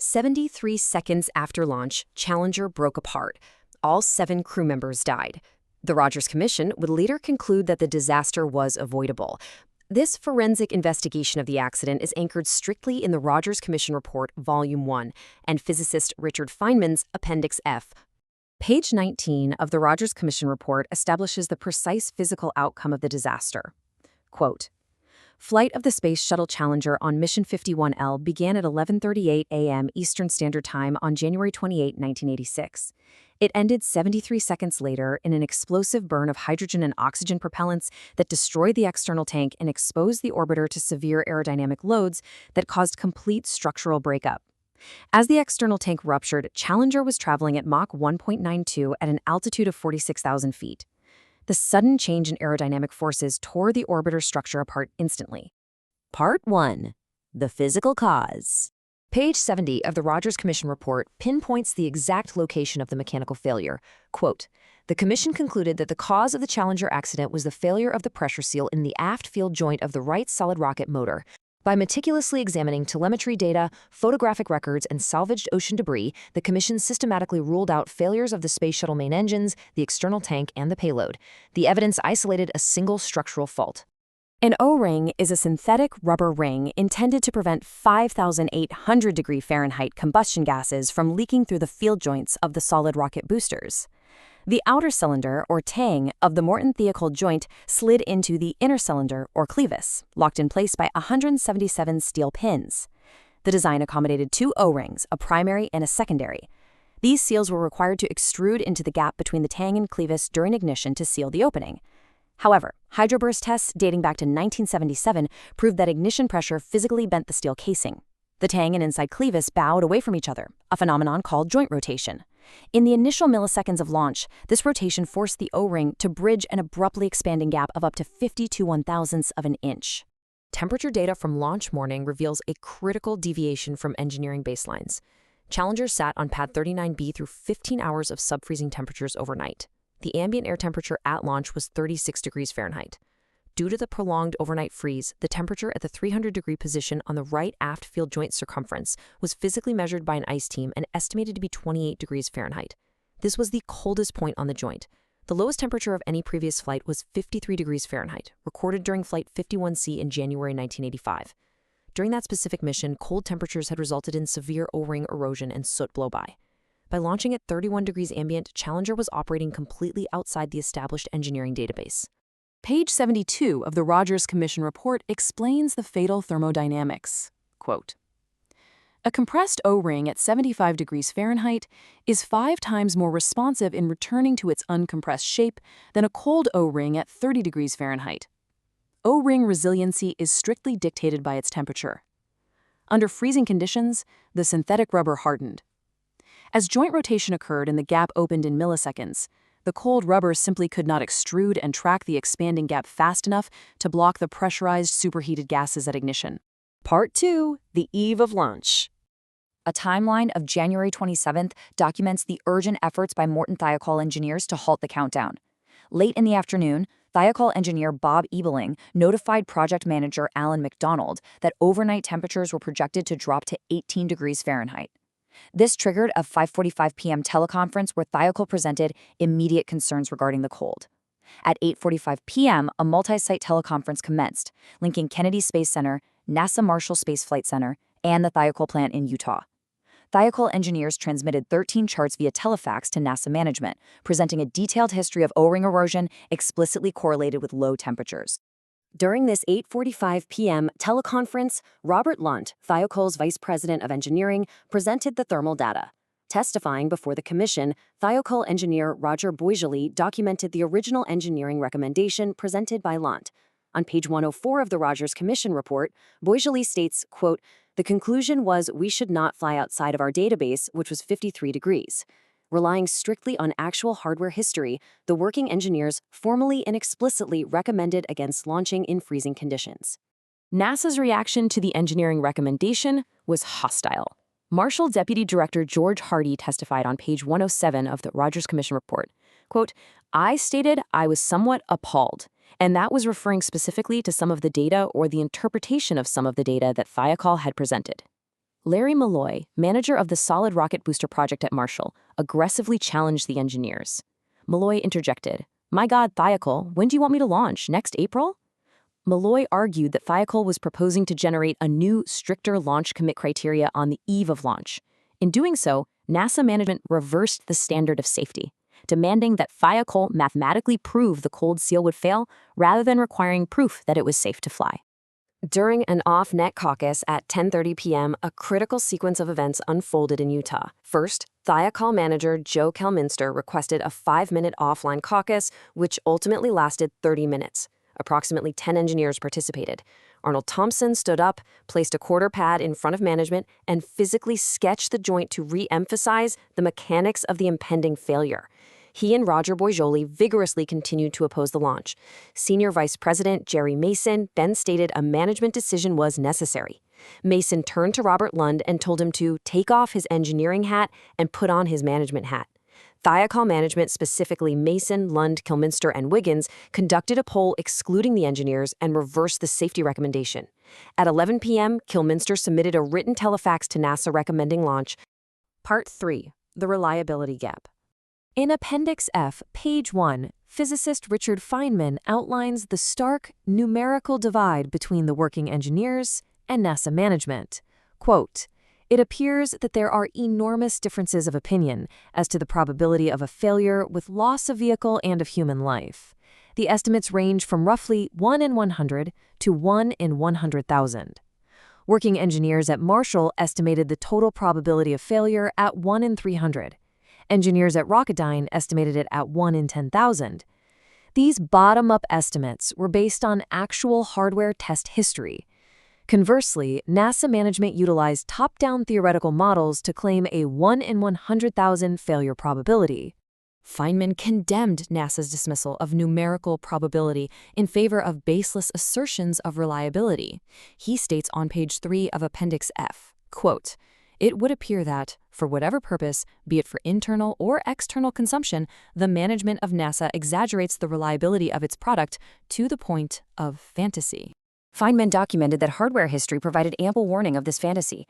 73 seconds after launch, Challenger broke apart. All 7 crew members died. The Rogers Commission would later conclude that the disaster was avoidable. This forensic investigation of the accident is anchored strictly in the Rogers Commission Report, Volume 1, and physicist Richard Feynman's Appendix F. Page 19 of the Rogers Commission Report establishes the precise physical outcome of the disaster. Quote, "Flight of the Space Shuttle Challenger on Mission 51L began at 11:38 a.m. Eastern Standard Time on January 28, 1986. It ended 73 seconds later in an explosive burn of hydrogen and oxygen propellants that destroyed the external tank and exposed the orbiter to severe aerodynamic loads that caused complete structural breakup. As the external tank ruptured, Challenger was traveling at Mach 1.92 at an altitude of 46,000 feet. The sudden change in aerodynamic forces tore the orbiter structure apart instantly." Part 1. The Physical Cause. Page 70 of the Rogers Commission Report pinpoints the exact location of the mechanical failure. Quote, "The Commission concluded that the cause of the Challenger accident was the failure of the pressure seal in the aft field joint of the right solid rocket motor. By meticulously examining telemetry data, photographic records, and salvaged ocean debris, the Commission systematically ruled out failures of the Space Shuttle main engines, the external tank, and the payload. The evidence isolated a single structural fault." An O-ring is a synthetic rubber ring intended to prevent 5,800 degree Fahrenheit combustion gases from leaking through the field joints of the solid rocket boosters. The outer cylinder, or tang, of the Morton Thiokol joint slid into the inner cylinder, or clevis, locked in place by 177 steel pins. The design accommodated 2 O-rings, a primary and a secondary. These seals were required to extrude into the gap between the tang and clevis during ignition to seal the opening. However, hydroburst tests dating back to 1977 proved that ignition pressure physically bent the steel casing. The tang and inside clevis bowed away from each other, a phenomenon called joint rotation. In the initial milliseconds of launch, this rotation forced the O-ring to bridge an abruptly expanding gap of up to 50 to 1/1000th of an inch. Temperature data from launch morning reveals a critical deviation from engineering baselines. Challenger sat on pad 39B through 15 hours of sub-freezing temperatures overnight. The ambient air temperature at launch was 36 degrees Fahrenheit. Due to the prolonged overnight freeze, the temperature at the 300-degree position on the right aft field joint circumference was physically measured by an ice team and estimated to be 28 degrees Fahrenheit. This was the coldest point on the joint. The lowest temperature of any previous flight was 53 degrees Fahrenheit, recorded during Flight 51C in January 1985. During that specific mission, cold temperatures had resulted in severe O-ring erosion and soot blowby. By launching at 31 degrees ambient, Challenger was operating completely outside the established engineering database. Page 72 of the Rogers Commission Report explains the fatal thermodynamics. Quote, "A compressed O-ring at 75 degrees Fahrenheit is 5 times more responsive in returning to its uncompressed shape than a cold O-ring at 30 degrees Fahrenheit. O-ring resiliency is strictly dictated by its temperature. Under freezing conditions, the synthetic rubber hardened. As joint rotation occurred and the gap opened in milliseconds, the cold rubber simply could not extrude and track the expanding gap fast enough to block the pressurized superheated gases at ignition." Part 2. The eve of launch. A timeline of January 27th documents the urgent efforts by Morton Thiokol engineers to halt the countdown. Late in the afternoon, Thiokol engineer Bob Ebeling notified project manager Alan McDonald that overnight temperatures were projected to drop to 18 degrees Fahrenheit. This triggered a 5:45 p.m. teleconference where Thiokol presented immediate concerns regarding the cold. At 8:45 p.m., a multi-site teleconference commenced, linking Kennedy Space Center, NASA Marshall Space Flight Center, and the Thiokol plant in Utah. Thiokol engineers transmitted 13 charts via telefax to NASA management, presenting a detailed history of O-ring erosion explicitly correlated with low temperatures. During this 8:45 p.m. teleconference, Robert Lunt, Thiokol's vice president of engineering, presented the thermal data. Testifying before the commission, Thiokol engineer Roger Boisjoli documented the original engineering recommendation presented by Lunt. On page 104 of the Rogers Commission report, Boisjoli states, quote, "The conclusion was we should not fly outside of our database, which was 53 degrees. Relying strictly on actual hardware history, the working engineers formally and explicitly recommended against launching in freezing conditions." NASA's reaction to the engineering recommendation was hostile. Marshall Deputy Director George Hardy testified on page 107 of the Rogers Commission report, quote, "I stated I was somewhat appalled, and that was referring specifically to some of the data or the interpretation of some of the data that Thiokol had presented. Larry Malloy, manager of the solid rocket booster project at Marshall, aggressively challenged the engineers. Malloy interjected, "My God, Thiokol, when do you want me to launch? Next April?" Malloy argued that Thiokol was proposing to generate a new, stricter launch commit criteria on the eve of launch. In doing so, NASA management reversed the standard of safety, demanding that Thiokol mathematically prove the cold seal would fail rather than requiring proof that it was safe to fly. During an off-net caucus at 10:30 p.m., a critical sequence of events unfolded in Utah. First, Thiokol manager Joe Kelminster requested a 5-minute offline caucus, which ultimately lasted 30 minutes. Approximately 10 engineers participated. Arnold Thompson stood up, placed a quarter pad in front of management, and physically sketched the joint to re-emphasize the mechanics of the impending failure. He and Roger Boisjoli vigorously continued to oppose the launch. Senior Vice President Jerry Mason then stated a management decision was necessary. Mason turned to Robert Lund and told him to take off his engineering hat and put on his management hat. Thiokol management, specifically Mason, Lund, Kelminster, and Wiggins, conducted a poll excluding the engineers and reversed the safety recommendation. At 11 p.m., Kelminster submitted a written telefax to NASA recommending launch. Part 3. The Reliability Gap. In Appendix F, page 1, physicist Richard Feynman outlines the stark numerical divide between the working engineers and NASA management. Quote, "It appears that there are enormous differences of opinion as to the probability of a failure with loss of vehicle and of human life. The estimates range from roughly 1 in 100 to 1 in 100,000. Working engineers at Marshall estimated the total probability of failure at 1 in 300. Engineers at Rocketdyne estimated it at 1 in 10,000. These bottom-up estimates were based on actual hardware test history. Conversely, NASA management utilized top-down theoretical models to claim a 1 in 100,000 failure probability." Feynman condemned NASA's dismissal of numerical probability in favor of baseless assertions of reliability. He states on page 3 of Appendix F, quote, "It would appear that, for whatever purpose, be it for internal or external consumption, the management of NASA exaggerates the reliability of its product to the point of fantasy." Feynman documented that hardware history provided ample warning of this fantasy.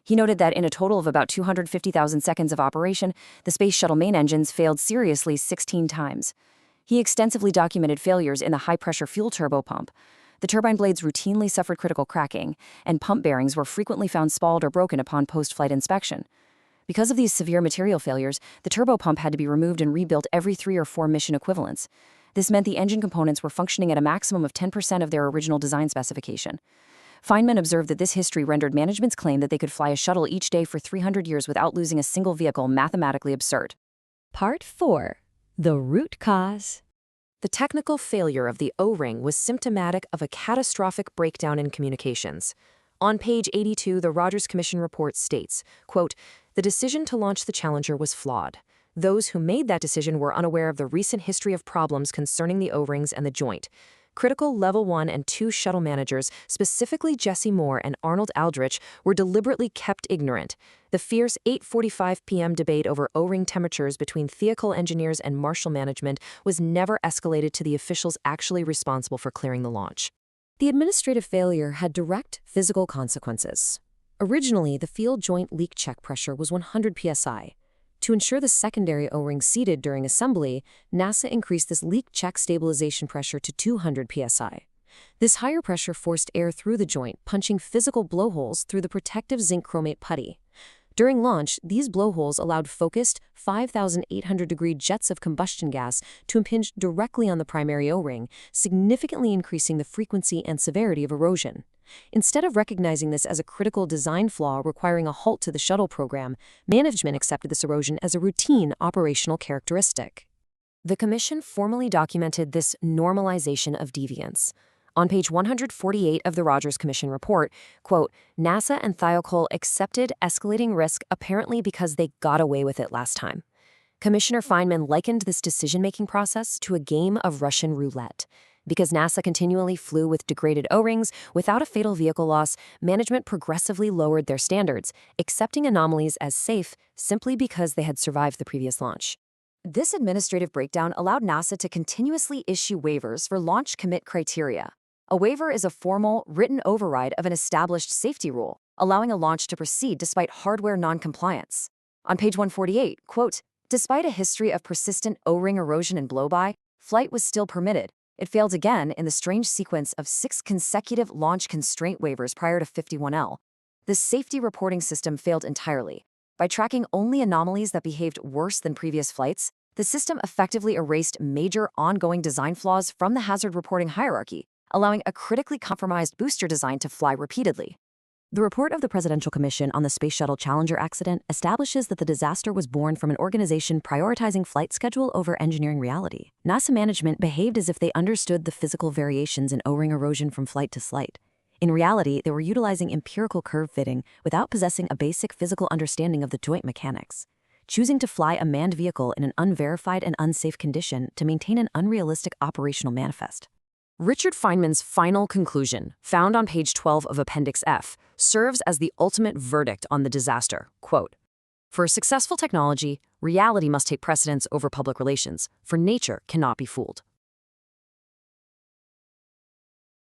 He noted that in a total of about 250,000 seconds of operation, the Space Shuttle main engines failed seriously 16 times. He extensively documented failures in the high-pressure fuel turbo pump. The turbine blades routinely suffered critical cracking, and pump bearings were frequently found spalled or broken upon post-flight inspection. Because of these severe material failures, the turbo pump had to be removed and rebuilt every 3 or 4 mission equivalents. This meant the engine components were functioning at a maximum of 10% of their original design specification. Feynman observed that this history rendered management's claim that they could fly a shuttle each day for 300 years without losing a single vehicle mathematically absurd. Part 4. The Root Cause. The technical failure of the O-ring was symptomatic of a catastrophic breakdown in communications. On page 82, the Rogers Commission report states, quote, "The decision to launch the Challenger was flawed. Those who made that decision were unaware of the recent history of problems concerning the O-rings and the joint. Critical Level 1 and 2 shuttle managers, specifically Jesse Moore and Arnold Aldrich, were deliberately kept ignorant. The fierce 8:45 p.m. debate over O-ring temperatures between Thiokol engineers and Marshall management was never escalated to the officials actually responsible for clearing the launch." The administrative failure had direct physical consequences. Originally, the field joint leak check pressure was 100 psi. To ensure the secondary O-ring seated during assembly, NASA increased this leak check stabilization pressure to 200 psi. This higher pressure forced air through the joint, punching physical blowholes through the protective zinc chromate putty. During launch, these blowholes allowed focused 5,800-degree jets of combustion gas to impinge directly on the primary O-ring, significantly increasing the frequency and severity of erosion. Instead of recognizing this as a critical design flaw requiring a halt to the shuttle program, management accepted this erosion as a routine operational characteristic. The Commission formally documented this normalization of deviance. On page 148 of the Rogers Commission report, quote, "NASA and Thiokol accepted escalating risk apparently because they got away with it last time." Commissioner Feynman likened this decision-making process to a game of Russian roulette. Because NASA continually flew with degraded O-rings without a fatal vehicle loss, management progressively lowered their standards, accepting anomalies as safe simply because they had survived the previous launch. This administrative breakdown allowed NASA to continuously issue waivers for launch commit criteria. A waiver is a formal, written override of an established safety rule. allowing a launch to proceed despite hardware non-compliance. On page 148, quote, despite a history of persistent O-ring erosion and blow-by, flight was still permitted. It failed again in the strange sequence of 6 consecutive launch constraint waivers prior to 51L. The safety reporting system failed entirely. By tracking only anomalies that behaved worse than previous flights, the system effectively erased major ongoing design flaws from the hazard reporting hierarchy, allowing a critically compromised booster design to fly repeatedly. The report of the Presidential Commission on the Space Shuttle Challenger accident establishes that the disaster was born from an organization prioritizing flight schedule over engineering reality. NASA management behaved as if they understood the physical variations in O-ring erosion from flight to flight. In reality, they were utilizing empirical curve fitting without possessing a basic physical understanding of the joint mechanics, choosing to fly a manned vehicle in an unverified and unsafe condition to maintain an unrealistic operational manifest. Richard Feynman's final conclusion, found on page 12 of Appendix F, serves as the ultimate verdict on the disaster. Quote, for a successful technology, reality must take precedence over public relations, for nature cannot be fooled.